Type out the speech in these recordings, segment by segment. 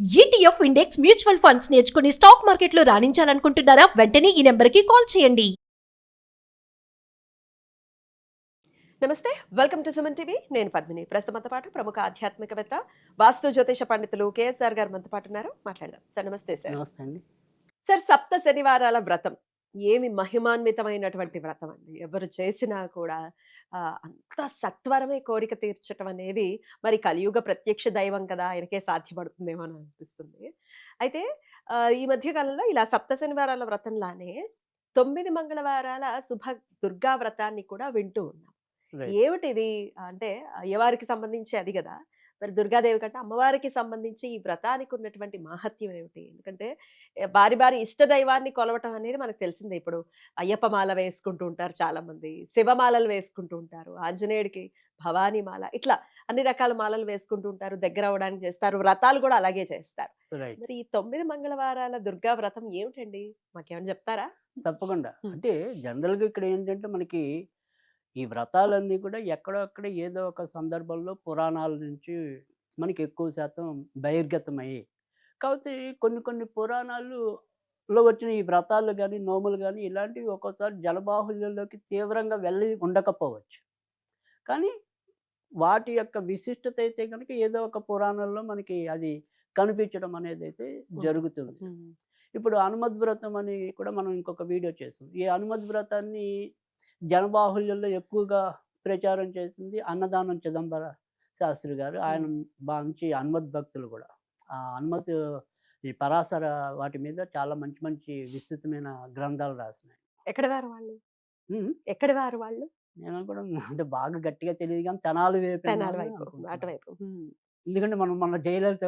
ETF index mutual funds నేర్చుకుని stock మార్కెట్లో రాణించాలనుకుంటున్నారా? వెంటనే ఈ నెంబర్కి కాల్ చేయండి. నమస్తే, వెల్కమ్ టు సుమన్ టీవీ. నేను పద్మిని. ప్రస్తుతంతో పాటు ప్రముఖ ఆధ్యాత్మికవేత్త, వాస్తు జ్యోతిష పండితులు కేఎస్ఆర్ గారు మనతో పాటు ఉన్నారు. మాట్లాడదాం సార్. నమస్తే సార్. నమస్తే అండి. సార్, సప్త శనివారాల వ్రతం ఏమి మహిమాన్వితమైనటువంటి వ్రతం అండి. ఎవరు చేసినా కూడా అంత సత్వరమే కోరిక తీర్చటం అనేది మరి కలియుగ ప్రత్యక్ష దైవం కదా, ఆయనకే సాధ్యపడుతుందేమో అని అనిపిస్తుంది. అయితే ఈ మధ్య కాలంలో ఇలా సప్త శనివారాల వ్రతంలానే 9 మంగళవారాల శుభ దుర్గా వ్రతాన్ని కూడా వింటూ ఉన్నాం. రైట్. ఏమిటిది? అంటే అయ్యవారికి సంబంధించి అది గదా! మరి దుర్గాదేవి కంటే అమ్మవారికి సంబంధించి ఈ వ్రతానికి ఉన్నటువంటి మాహాత్మ్యం ఏమిటి? ఎందుకంటే వారి ఇష్ట దైవాన్ని కొలవటం అనేది మనకు తెలిసిందే. ఇప్పుడు అయ్యప్ప మాల వేసుకుంటూ ఉంటారు చాలామంది. శివమాలలు వేసుకుంటూ ఉంటారు. ఆంజనేయుడికి భవానీ మాల, ఇట్లా అన్ని రకాల మాలలు వేసుకుంటూ ఉంటారు. దగ్గర అవ్వడానికి చేస్తారు. వ్రతాలు కూడా అలాగే చేస్తారు. రైట్. మరి ఈ 9 మంగళవారాల దుర్గా వ్రతం ఏమిటండి? మాకేమైనా చెప్తారా? తప్పకుండా. హ్మ్. అంటే జనరల్‌గా ఇక్కడ ఏంటంటే మనకి ఈ వ్రతాలన్నీ కూడా ఎక్కడో అక్కడ ఏదో ఒక సందర్భంలో పురాణాల నుంచి మనకి ఎక్కువ శాతం బహిర్గతమయ్యాయి. కాపోతే కొన్ని కొన్ని పురాణాలులో వచ్చిన ఈ వ్రతాలు గాని, నోములు గాని ఇలాంటివి ఒక్కోసారి జనబాహుళ్యంలోకి తీవ్రంగా వెళ్ళి ఉండకపోవచ్చు. కానీ వాటి యొక్క విశిష్టత అయితే గనుక ఏదో ఒక పురాణంలో మనకి అది కనిపించడం అనేదైతే హ్మ్. జరుగుతుంది. హ్మ్. ఇప్పుడు హనుమద్ వ్రతం అని కూడా మనం ఇంకొక వీడియో చేసాం. ఈ హనుమద్ వ్రతాన్ని జనబాహుళ్యంలో ఎక్కువగా ప్రచారం చేసింది అన్నదానం చిదంబర శాస్త్రి గారు. ఆయన హ్మ్. మంచి హనుమద్ భక్తులు కూడా. ఆ హనుమత్ ఈ పరాశర వాటి మీద చాలా మంచి మంచి విస్తృతమైన గ్రంథాలు రాసినాయి. ఎక్కడి వారు వాళ్ళు? హ్మ్. ఎక్కడి వారు వాళ్ళు? నేను కూడా అంటే బాగా గట్టిగా తెలీదు గానీ తెనాలి వైపేనా తెనాలి అని వైపు, అనుకుంటున్నాను. అటువైపు. హ్మ్. ఎందుకంటే మనం మొన్న జయలలిత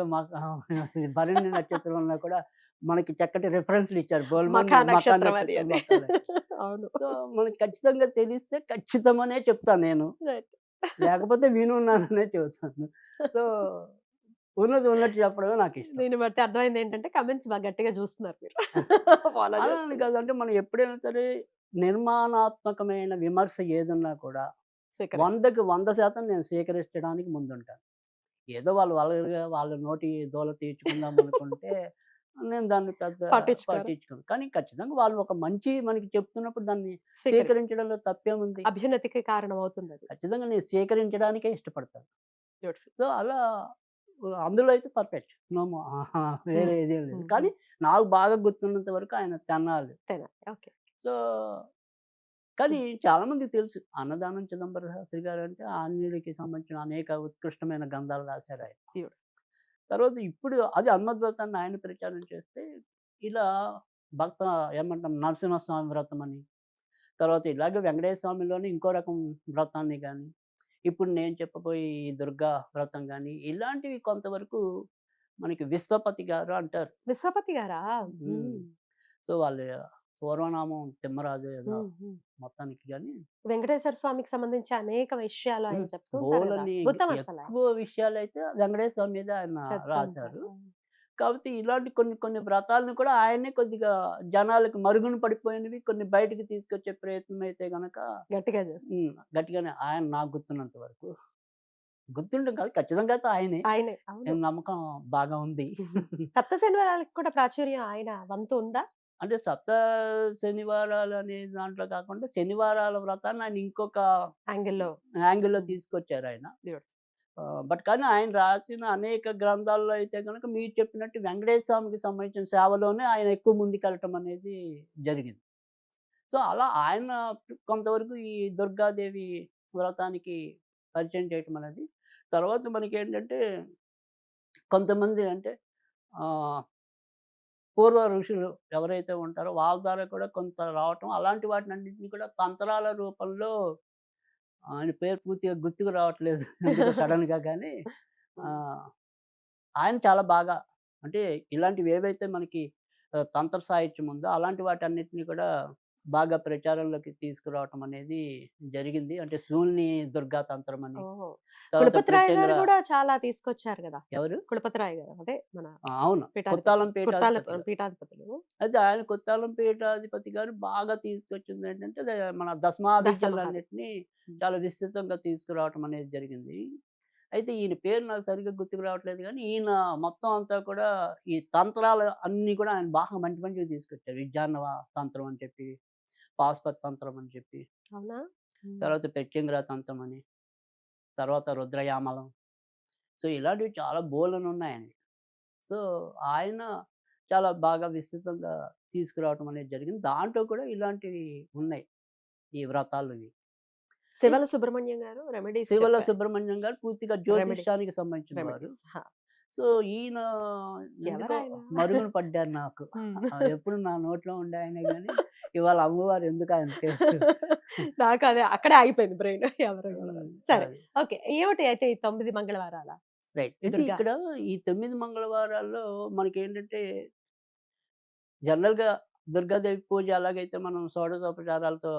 ఇది 'భరణి నక్షత్రంలో' కూడా మనకి చక్కటి రిఫరెన్స్‌లు ఇచ్చారు. మఖా బోలెడన్ని మకా నక్షత్రం అది నక్షత్రం, అని. మకా నక్షత్రం. అవును. సో, మనకి ఖచ్చితంగా తెలిస్తే ఖచ్చితమనే చెప్తాను నేను. రైట్. లేకపోతే వినున్నాననే చెబుతాను. సో, ఉన్నది ఉన్నట్టు చెప్పడమే నాకిష్టం. దీన్ని బట్టి అర్థమైందేంటంటే కామెంట్స్ బాగా గట్టిగా చూస్తున్నారు మీరు. ఫాలో అలా అని చేస్తున్నారు. కాదు. అంటే మనం ఎప్పుడైనా సరే నిర్మాణాత్మకమైన విమర్శ ఏదున్నా కూడా స్వీకరిస్తారు. 100కి 100% నేను స్వీకరించడానికి ముందుంటాను. ఏదో వాళ్ళు వల్గర్‌గా వాళ్ళ నోటి దూల తీర్చుకుందాం అనుకుంటే నేను దాన్ని పెద్ద పట్టించుకోరు. పట్టించుకోను. కానీ ఖచ్చితంగా వాళ్ళు ఒక మంచి మనకి చెప్తున్నప్పుడు దాన్ని స్వీకరి స్వీకరించడంలో తప్పేముంది? అభ్యున్నతికి కారణం అవుతుందది. ఖచ్చితంగా నేను స్వీకరించడానికే ఇష్టపడతాను. బ్యూటిఫుల్. సో, అలా అందులో అయితే పర్ఫెక్ట్. నో మో హ్మ్. వేరే ఇదేం లేదు. హ్మ్. కానీ హ్మ్. నాకు బాగా గుర్తున్నంత వరకు ఆయన తెనాలి. తెనాలి. ఓకే. సో, కానీ హ్మ్. చాలామందికి తెలుసు. అన్నదానం చిదంబర శాస్త్రి గారంటే ఆంజనేయుడికి సంబంధించిన అనేక ఉత్కృష్టమైన గ్రంథాలు రాశారాయన. బ్యూటిఫుల్. తర్వాత ఇప్పుడు అది హనుమద్ ఆయన ప్రచారం చేస్తే, ఇలా భక్త ఏమంటాం నరసింహస్వామి వ్రతం అని, తర్వాత ఇలాగే వెంకటేశ్వర స్వామిలోని ఇంకో రకం వ్రతాన్ని గాని, ఇప్పుడు నేను చెప్పబోయే ఈ దుర్గా వ్రతం గాని, ఇలాంటివి కొంతవరకు మనకి విశ్వపతి గారు అంటారు. విశ్వపతి గారా? హ్మ్. హ్మ్. సో, వాళ్ళ పూర్వనామం తిమ్మరాజు ఏదో హ్మ్. హ్మ్. మొత్తానికి గాని వెంకటేశ్వర స్వామికి సంబంధించి అనేక విషయాలు ఆయన హ్మ్. చెప్తూ ఉంటారు గదా! బోలెడన్ని అద్భుతం అసలాయన. ఎక్కువ విషయాలైతే వెంకటేశ్వర స్వామి మీద ఆయన చెప్తూ ఉంటారు. రాశారు. కాపోతే ఇలాంటి కొన్ని కొన్ని వ్రతాలను కూడా ఆయనే కొద్దిగా జనాలకి మరుగున పడిపోయినవి కొన్ని బయటికి తీసుకొచ్చే ప్రయత్నం అయితే గనక గట్టిగా చేస్తారు. గట్టిగానే ఆయన నాకు గుర్తున్నంత వరకు. గుర్తుండడం కాదు ఖచ్చితంగా అయితే ఆయనే. ఆయనే. అవును. నేను నమ్మకం బాగా ఉంది. సప్త శనివారాలకి కూడా ప్రాచుర్యం ఆయన వంతు ఉందా? అంటే సప్త శనివారాలు అనే దాంట్లో కాకుండా శనివారాల వ్రతాన్ని ఆయన ఇంకొక యాంగిల్‌లో. యాంగిల్‌లో హ్మ్. తీసుకొచ్చారాయన. బ్యూటిఫుల్. కానీ ఆయన రాసిన అనేక గ్రంథాల్లో అయితే గనుక మీరు చెప్పినట్టు వెంకటేశ్వర స్వామికి సంబంధించిన సేవలోనే ఆయన ఎక్కువ ముందుకెళ్ళటం అనేది జరిగింది. సో, అలా ఆయన కొంతవరకు ఈ దుర్గాదేవి వ్రతానికి పరిచయం చేయటం అనేది. తర్వాత మనకేంటంటే కొంతమంది అంటే ఆహ్, పూర్వ ఋషులు ఎవరైతే ఉంటారో వాళ్ళ ద్వారా కూడా కొంత రావటం, అలాంటి వాటినన్నిటిని కూడా తంత్రాల రూపంలో ఆయన పేరు పూర్తిగా గుర్తుకు రావట్లేదు. ఎందుకో సడెన్‌గా గానీ హ్మ్. ఆహ్ ఆయన చాలా బాగా అంటే ఇలాంటివేవైతే మనకి తంత్ర సాహిత్యం ఉందో, అలాంటి వాటన్నిటిని కూడా బాగా ప్రచారంలోకి తీసుకురావటం అనేది జరిగింది. అంటే శూల్ని దుర్గా తంత్రమని, ఓహో! తర్వాత కులపతిరాయ్ గారు ప్రత్యంగిర గూడా చాలా తీసుకొచ్చారు గదా! ఎవరు? కులపతిరాయ్ గారు. అదే మన అవును. పీఠాధిపతి. కొత్తాలం కుర్తాల పీఠాధిపతి గారు. పీఠాధిపతులు. అయితే ఆయన కొత్తాలం పీఠాధిపతి గారు బాగా తీసుకొచ్చిందేంటంటే, మన దశమహావిద్య. దశమహావిద్యలన్నిటిని హ్మ్. చాలా విస్తృతంగా తీసుకురావటం అనేది జరిగింది. అయితే ఈయన పేరు నాకు సరిగ్గా గుర్తుకు రావట్లేదు గానీ, ఈయన మొత్తం అంతా కూడా ఈ తంత్రాలు అన్నీ కూడా ఆయన బాగా మంచి మంచివి తీసుకొచ్చారు. విద్యాన్నవ తంత్రం అని చెప్పి, పాశుపత తంత్రం అని చెప్పి, అవునా? హ్మ్. తర్వాత ప్రత్యంగిర తంత్రం అని, తర్వాత రుద్రయామలం. సో, ఇలాంటివి చాలా బోలెడున్నాయండి. సో, ఆయన చాలా బాగా విస్తృతంగా తీసుకురావటం అనేది జరిగింది. దాంట్లో కూడా ఇలాంటివి ఉన్నాయి. ఈ వ్రతాలువి. శివల సుబ్రహ్మణ్యం గారు రెమెడీస్ శివల చెప్పారు. సుబ్రహ్మణ్యం గారు పూర్తిగా రెమెడీస్. జ్యోతిష్యానికి సంబంధించిన వారు. రెమెడీస్. సో, ఈయన ఎందుకో ఎవరాయన? మరుగున పడ్డారు నాకు. ఎప్పుడు నా నోట్లో ఉండే ఆయనే గానీ, ఇవాళ అమ్మవారు ఎందుకు ఆయన పేరు నాకు అదే అక్కడే ఆగిపోయింది బ్రెయిన్. ఎవరు ఎవరు అని. సరే. అది. ఓకే. ఏమిటి అయితే ఈ 9 మంగళవారాల రైట్. అయితే దుర్గా? ఇక్కడ ఈ 9 మంగళవారాల్లో మనకేంటంటే జనరల్‌గా దుర్గాదేవి పూజ ఎలాగైతే మనం షోడశోపచారాలతో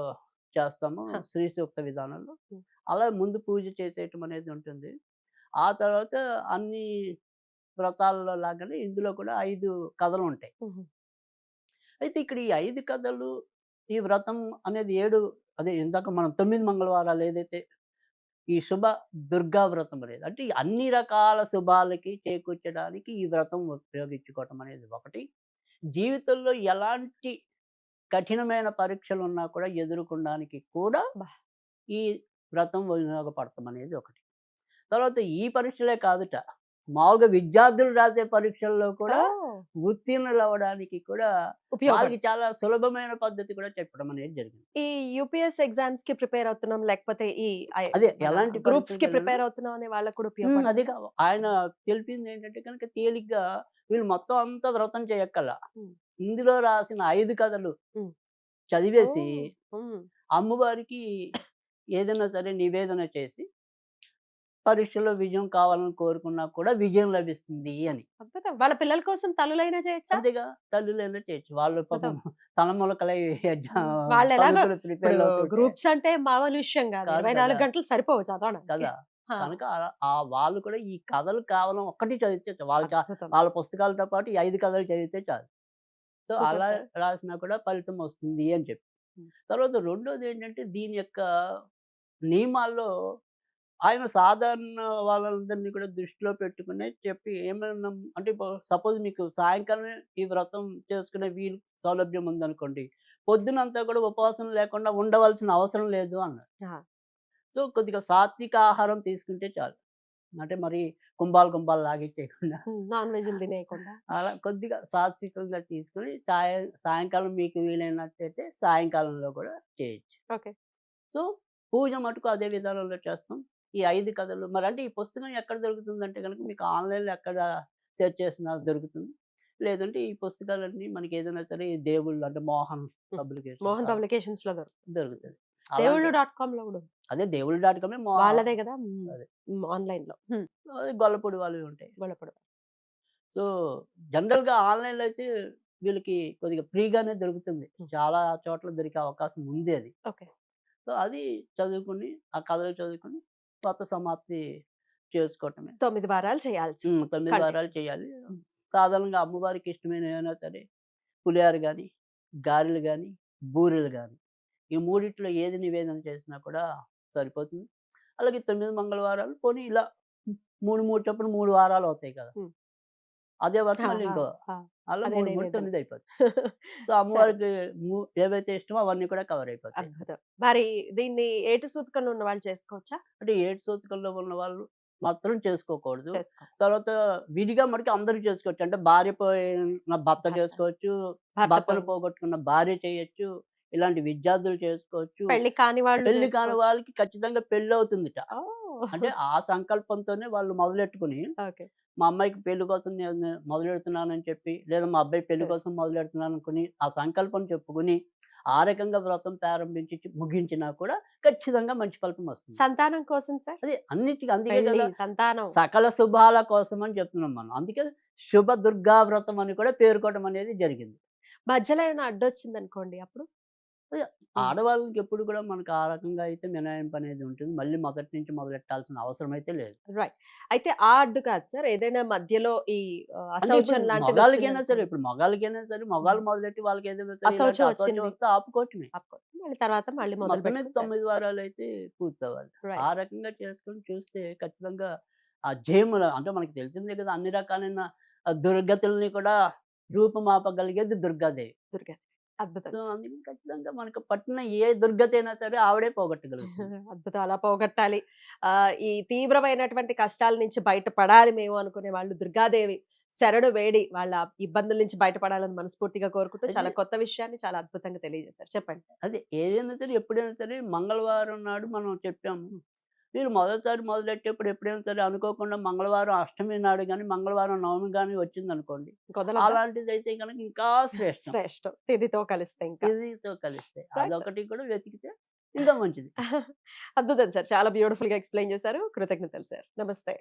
చేస్తామో హ. శ్రీ సూక్త విధానంలో, హ్మ్. అలా ముందు పూజ చేసేయటం అనేది ఉంటుంది. ఆ తర్వాత అన్ని వ్రతాల్లో లాగానే ఇందులో కూడా 5 కథలుంటాయి. హుహు. అయితే ఇక్కడ ఈ 5 కథలు, ఈ వ్రతం అనేది 7 అదే ఇందాక మనం 9 మంగళవారాలు ఏదైతే ఈ శుభ దుర్గా వ్రతం అనేది. అంటే ఈ అన్ని రకాల శుభాలకి చేకూర్చడానికి ఈ వ్రతం ఉపయోగించుకోవటం అనేది ఒకటి. జీవితంలో ఎలాంటి కఠినమైన పరీక్షలున్నా కూడా ఎదుర్కొనడానికి కూడా అబ్బా! ఈ వ్రతం ఉపయోగపడటం అనేది ఒకటి. తర్వాత ఈ పరీక్షలే కాదుట. మామూలుగా విద్యార్థులు రాసే పరీక్షల్లో కూడా ఓహ్! ఉత్తీర్ణులవ్వడానికి కూడా వాళ్ళకి ఉపయోగపడు. చాలా సులభమైన పద్ధతి కూడా చెప్పడం అనేది జరిగింది. ఈ యూపీఎస్ ఎగ్జామ్స్ కి ప్రిపేర్ అవుతున్నాం లేకపోతే ఈ అదే ఎలాంటి గ్రూప్స్ కి పరీక్షలకెళ్ళినా ప్రిపేర్ అవుతున్నాం అనే వాళ్ళకి కూడా ఉపయోగపడుతుంది. అదే ఆయన తెలిపింది ఏంటంటే కనుక తేలిగ్గా వీళ్ళు మొత్తం అంతా వ్రతం చేయక్కర్లా. హ్మ్. ఇందులో రాసిన 5 కథలు హ్మ్. చదివేసి ఓహ్! హ్మ్. అమ్మవారికి ఏదైనా సరే నివేదన చేసి పరీక్షలో విజయం కావాలని కోరుకున్నా కూడా విజయం లభిస్తుంది అని. అద్భుతం. వాళ్ళ పిల్లల కోసం తల్లులైనా చేయొచ్చా? అంతేగా తల్లులైనా చేయొచ్చు. వాళ్ళు పాపం తలమునకలై వాళ్ళు ఎలాగో చదువుకుని ఇప్పుడు ప్రిపేర్ అవుతుంటే గ్రూప్స్ అంటే మామూలు విషయం కాదు. కాదు 24 కదా! గంటలు సరిపోవు చదవడానికి. కదా! ఆ! కనుక వాళ్ళు కూడా ఈ కథలు కేవలం ఒక్కటి చదివితే చాలు. అద్భుతం. వాళ్ళ పుస్తకాలతో పాటు ఈ 5 కథలు చదివితే చాలు. సో, సూపర్ అలా సార్. రాసినా కూడా ఫలితం వస్తుంది అని చెప్పి. హ్మ్. తర్వాత రెండోదేంటంటే దీని యొక్క నియమాల్లో ఆయన సాధారణ వాళ్ళందరినీ కూడా దృష్టిలో పెట్టుకునే చెప్పి ఏమన్నా అంటే సపోజ్ మీకు సాయంకాలమే ఈ వ్రతం చేసుకునే వీలు సౌలభ్యం ఉందనుకోండి. పొద్దునంతా కూడా ఉపవాసం లేకుండా ఉండవలసిన అవసరం లేదు అన్నారు. ఆ! సో, కొద్దిగా సాత్విక ఆహారం తీసుకుంటే చాలు. అంటే మరి కుంభాలు లాగించేయకుండా నాన్ వెజ్‌లు తినేయకుండా. అలా కొద్దిగా సాత్వికంగా తీసుకొని సాయంకాలం మీకు వీలైనట్టయితే సాయంకాలంలో కూడా చేయొచ్చు. ఓకే. సో, పూజ మటుకు అదే విధానంలో చేస్తాం. ఈ 5 కథలు మరంటే ఈ పుస్తకం ఎక్కడ దొరుకుతుందంటే గనుక మీకు ఆన్‌లైన్‌లో ఎక్కడ సెర్చ్ చేసినా దొరుకుతుంది. లేదంటే ఈ పుస్తకాలన్నీ మనకేదైనా సరే ఈ దేవుళ్ళు అంటే మోహన్ హ్మ్. పబ్లికేషన్స్ మోహన్ పబ్లికేషన్స్‌లో దొరుకుతుంది. దొరుకుతది. అలాంటి దేవుళ్ళు .కామ్‌లో కూడా ఉంది. అదే దేవుళ్ళు డాట్ కామే వాళ్ళదే కదా! అదే. ఆన్‌లైన్‌లో. అది గొల్లపూడి వాళ్ళవి ఉంటాయి. గొల్లపూడి. సో, జనరల్‌గా ఆన్‌లైన్‌లో అయితే వీళ్ళకి కొద్దిగా ఫ్రీగానే దొరుకుతుంది. హ్మ్. చాలా చోట్ల దొరికే అవకాశం ఉంది అది. ఓకే. సో, అది చదువుకొని, ఆ కథలు చదువుకొని వ్రత సమాప్తి చేసుకోవటమే. 9 వారాలు చేయాల్సి 9 వారాలు కంటిన్యూస్. చేయాలి. హ్మ్. సాధారణంగా అమ్మవారికి ఇష్టమైనవి ఏమైనా సరే పులిహోర గాని, గారెలు గాని, బూరెలు గాని ఈ మూడిట్లో ఏది నివేదన చేసినా కూడా సరిపోతుంది. అలాగే 9 మంగళవారాలు పోనీ ఇలా 3 చొప్పున 3 వారాలు అవుతాయి కదా! హ్మ్. అదే వరకు ఆ! మళ్ళీ ఆ! ఇంకో ఆ! అలా అదే 3, 3 నైవేద్యం. 9 అయిపోతుంది. సో, సరే. అమ్మవారికి ఏవైతే ఇష్టమో అవన్నీ కూడా కవర్ అయిపోతాయి. అద్భుతం. మరి దీన్ని ఏటు సూతకంలో ఉన్న వాళ్ళు చేసుకోవచ్చా? అంటే ఏడు సూతకంలో ఉన్నవాళ్ళు మాత్రం చేసుకోకూడదు. చేసుకో. తర్వాత విడిగా మటుకు అందరూ చేసుకోవచ్చు. అంటే భార్య పోయిన భర్త భర్త. చేసుకోవచ్చు. భర్త భర్తను పోయి పోగొట్టుకున్న భార్య చేయొచ్చు. ఇలాంటి విద్యార్థులు చేసుకోవచ్చు. పెళ్లి కాని వాళ్ళు పెళ్లి కాని చేసుకోవచ్చు. వాళ్ళకి ఖచ్చితంగా పెళ్లవుతుందిట. ఓహ్! అంటే ఆ సంకల్పంతోనే వాళ్ళు మొదలెట్టుకొని, ఓకే. మా అమ్మాయికి పెళ్లి కోసం నేను మొదలెడుతున్నానని చెప్పి, లేదా మా అబ్బాయి పెళ్లి సరే. కోసం మొదలెడుతున్నాననుకుని, ఆ సంకల్పం చెప్పుకొని, ఆ రకంగా వ్రతం ప్రారంభించి ముగించినా కూడా ఖచ్చితంగా మంచి ఫలితం వస్తుంది. సంతానం కోసం సార్? అదే అన్నిటికి అందుకే పెళ్లి, కదా! సంతానం. సకల శుభాల కోసం అని చెప్తున్నాం మనం. అందుకే శుభ దుర్గా వ్రతం అని కూడా పేర్కోవడం అనేది జరిగింది. మధ్యలో ఏమైనా అడ్డొచ్చిందనుకోండి అప్పుడు? అదే హ్మ్. ఆడవాళ్ళకి ఎప్పుడు కూడా మనకు ఆ రకంగా అయితే మినహాయింపు అనేది ఉంటుంది. మళ్ళీ మొదటి నుంచి మొదలెట్టాల్సిన అవసరం అయితే లేదు. రైట్. అయితే ఆ అడ్డు కాదు సార్. ఏదైనా మధ్యలో ఈ అంటే ఇప్పుడు అశౌచం లాంటిది మగాళ్ళకైనా సరే, వచ్చిందనుకోండి. ఇప్పుడు మగాళ్ళకైనా సరే, హ్మ్. మగాళ్ళు మొదలెట్టి వాళ్ళకేదైనా సరే ఇలాంటి అశౌచం అశౌచం వచ్చింది. వస్తే ఆపుకోవటమే. ఆపుకోండి. మళ్ళీ తర్వాత మళ్ళీ మొదలు మొత్తం మీద పెట్టుకుంటారు. 9 వారాలైతే పూర్తవ్వాలి. ఆ రైట్. రకంగా చేసుకొని చూస్తే ఖచ్చితంగా ఆ జయముల అంటే మనకి తెలిసిందే కదా! అన్ని రకాలైన దుర్గతుల్ని కూడా రూపుమాపగలిగేది దుర్గాదేవి. దుర్గా అద్భుతం. సో, అందుకని ఖచ్చితంగా మనకు పట్టిన ఏ దుర్గతైనా సరే ఆవిడే పోగొట్టగలుగుతుంది. అద్భుతం. అలా పోగొట్టాలి. ఈ తీవ్రమైనటువంటి కష్టాల నుంచి బయటపడాలి మేము అనుకునే వాళ్ళు దుర్గాదేవి శరణు వేడి వాళ్ళ ఇబ్బందుల నుంచి బయటపడాలని మనస్ఫూర్తిగా కోరుకుంటూ అయితే చాలా కొత్త విషయాన్ని చాలా అద్భుతంగా తెలియజేశారు. చెప్పండి. అదే ఏదైనా సరే, ఎప్పుడైనా సరే మంగళవారం నాడు మనం చెప్పాము. మీరు మొదటిసారి మొదలెట్టేప్పుడు ఎప్పుడైనా సరే అనుకోకుండా మంగళవారం అష్టమి నాడు గాని, మంగళవారం నవమి గాని వచ్చిందనుకోండి. కుదరదా? అలాంటిదైతే గనక ఇంకా శ్రేష్టం. శ్రేష్టం. తిథితో కలిస్తే ఇంకా. తిథితో కలిస్తే. Right. అదొకటి కూడా వెతికితే ఇంకా మంచిది. అద్భుతం సార్. చాలా బ్యూటిఫుల్‌గా ఎక్స్‌ప్లెయిన్ చేశారు. కృతజ్ఞతలు సార్. నమస్తే.